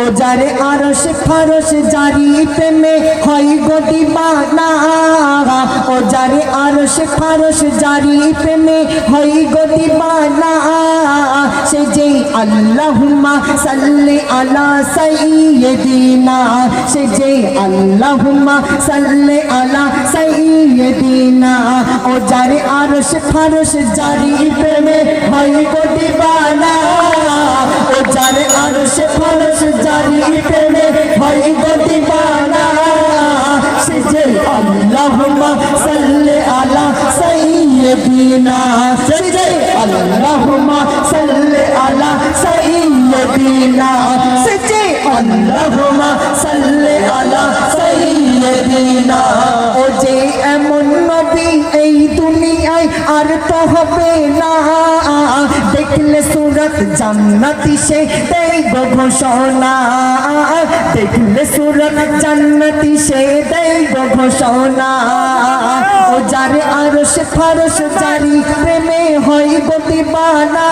ও যারে আরশ ফারশ জারি প্রেমে হয় গো দিবানা ও যারে আরশ ফারশ জারি প্রেমে হয় গো দিবানা সে যেই আল্লাহুম্মা সাল্লি আলা সাইয়্যিদিনা সে যেই আল্লাহুম্মা সাল্লি আলা সাইয়্যিদিনা ও যারে আরশ ফারশ জারি প্রেমে হয় গো দিবানা ও যারে আরশ ফারশ জারি প্রেমে হয় গো দিবানা সে যেই আল্লাহুম্মা সাল্লি আলা সাইয়্যিদিনা সে যেই আল্লাহুম্মা সাল্লি আলা সাইয়্যিদিনা সে যেই আল্লাহুম্মা সাল্লি আলা সাইয়্যিদিনা ও যে এমন নবী এই দুনিয়ায় আর তো হবে না দেখলে সুরত জান্নাতি সে দেই গো ঘোষণা দেখলে সুরত জান্নাতি সে দেই গো ঘোষণা ও যারে আরশ ফারশ জারি প্রেমে হয় গো দিবানা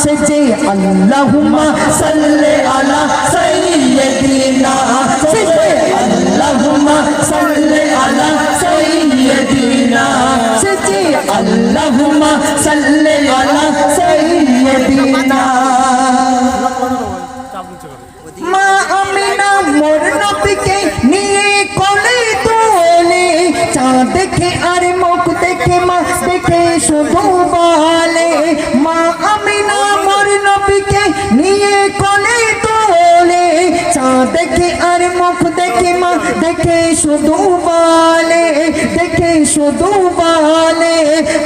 সে যে আল্লাহুম্মা সাল্লি আলা সাইয়্যিদিনা সে যে আল্লাহুম্মা সাল্লি আলা সাইয়্যিদিনা সে যে আল্লাহুম্মা সাল্লি আলা সাইয়্যিদিনা মা আমিনা মোর নবীকে নিয়ে কোলে তোলে চাঁদ দেখে আর মুখ দেখে মা দেখে শুধু বলে মা আমিনা মোর নবীকে নিয়ে কোলে তোলে চাঁদ দেখে আর মুখ দেখে মা দেখে শুধু বলে দেখে শুধু বলে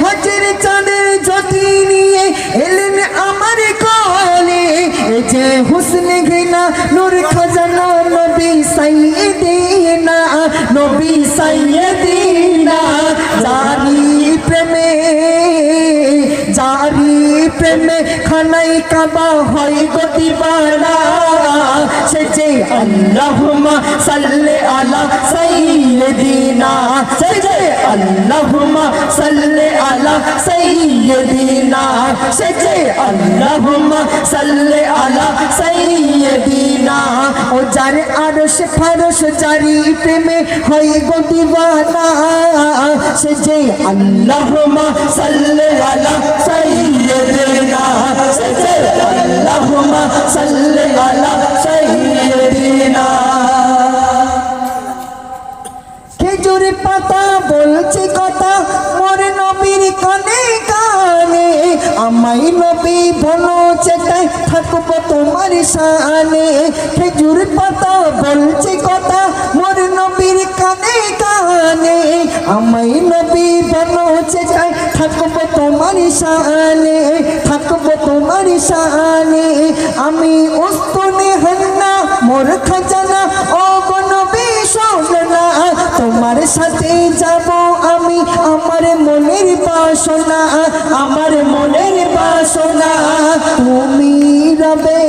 হাজার চাঁদের জ্যোতি নিয়ে এলেন আমার কোলে এ যে হুসন ঘিনা নূর খাজানা নবী সাইয়্যিদিনা নবী সাইয়্যিদিনা জারি প্রেমে খানাই কাবা হয় গো দিবানা সে যে আল্লাহুম্মা সাল্লি আলা সাইয়্যিদিনা সে যে আল্লাহুম্মা সাল্লি আলা সাইয়্যিদিনা সে যে আল্লাহুম্মা সাল্লি আলা সাইয়্যিদিনা ও যারে আরশ ফারশ জারি প্রেমে হয় গো দিবানা সে যে আল্লাহুম্মা সাল্লি আলা সাইয়্যিদিনা সে যে আল্লাহুম্মা সাল্লি আলা সাইয়্যিদিনা খেজুর পাতা বলছে কথা মোর নবীর কানে কানে আমায় নবী বলো চেতায় থাকবো তোমার শানে খেজুর পাতা বলছে কথা মোর নবীর কানে কানে আমায় নবী বলো চেতায় থাকবো তোমার শানে থাকবো তোমার শানে আমি উস্তনে হান্না মোর খাজানা ও গো নবী সোনা তোমার সাথে যাব আমি আমার মনের বাসনা আমার মনের বাসনা তুমি রবে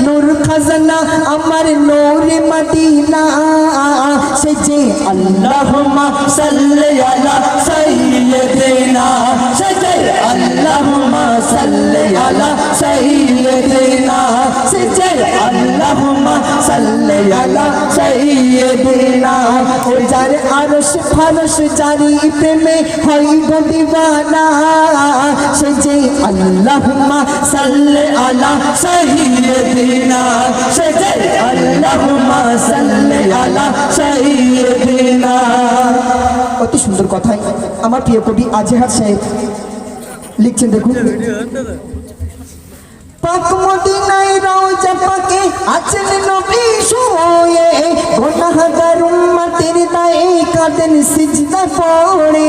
নূর খাজানা আমার নূর মদিনা সে যে আল্লাহুম্মা সাল্লি আলা সাইয়্যিদিনা সে যে আল্লাহুম্মা সাল্লি আলা সাইয়্যিদিনা সে যে আল্লাহুম্মা সাল্লি আলা সাইয়্যিদিনা ও যার আরশ ফারশ জারি প্রেমে হয় গো দিবানা সে যে আল্লাহুম্মা সাল্লি আলা সাইয়্যিদিনা সে যে আল্লাহুম্মা সাল্লি আলা সাইয়্যিদিনা অতি সুন্দর কথাই আমার প্রিয় কবি আজহার সাহেব লিখছেন দেখুন পাক মদিনায় রওজা পাকে আছেন নবী শুয়ে গুনাহগার উম্মতের দায়ে কাঁদেন সিজদা পড়ে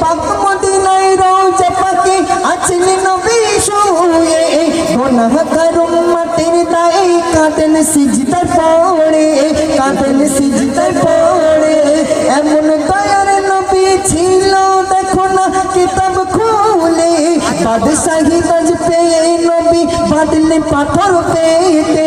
পাক মদিনায় রওজা পাকে আছেন নবী শুয়ে গুনাহগার উম্মতের দায়ে কাঁদেন সিজদা পড়ে এমন দয়ার নবী ছিল দেখো না কিতাব খুলে বাদশাহী তাজ পেয়ে নবী বাদলে পাথর পেতে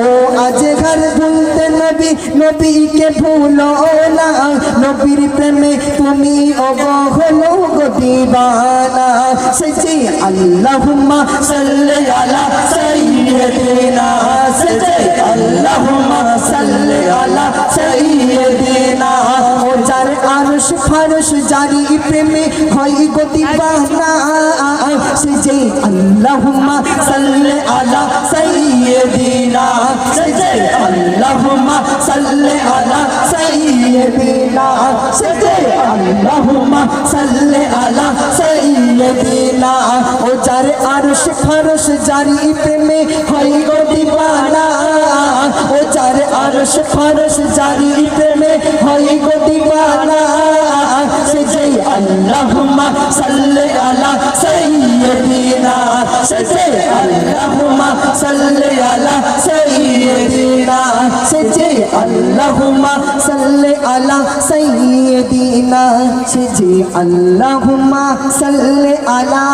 ও আজহার ভুলতে না নবী নবীকে ভুলো না নবীর প্রেমে তুমি হলো গো দিবানা সজে আল্লাহুম্মা সাল্লি আলা সাইয়্যিদিনা সজে আল্লাহুম্মা সাল্লি আলা সাইয়্যিদিনা ও যার আরশ ফারশ জারি প্রেমে হয় গো দিবানা সজে আল্লাহুম্মা সাল্লি আলা সাইয়্যিদিনা সজে আল্লাহুম্মা সাল্লি আলা সাইয়্যিদিনা সজে আল্লাহুম্মা সাল্লি আলা সাইয়্যিদিনা ও যার আরশ ফারশ জারি প্রেমে হয় গো দিবানা ও যার আরশ ফারশ জারি প্রেমে হয় গো দিবানা সজে আল্লাহুম্মা সাল্লি আলা সাইয়্যিদিনা সজে আল্লাহুম্মা সাল্লি আলা সাইয়্যিদিনা সজে আল্লাহুম্মা সাল্লি আলা সাইয়্যিদিনা সজে আল্লাহুম্মা সাল্লি আলা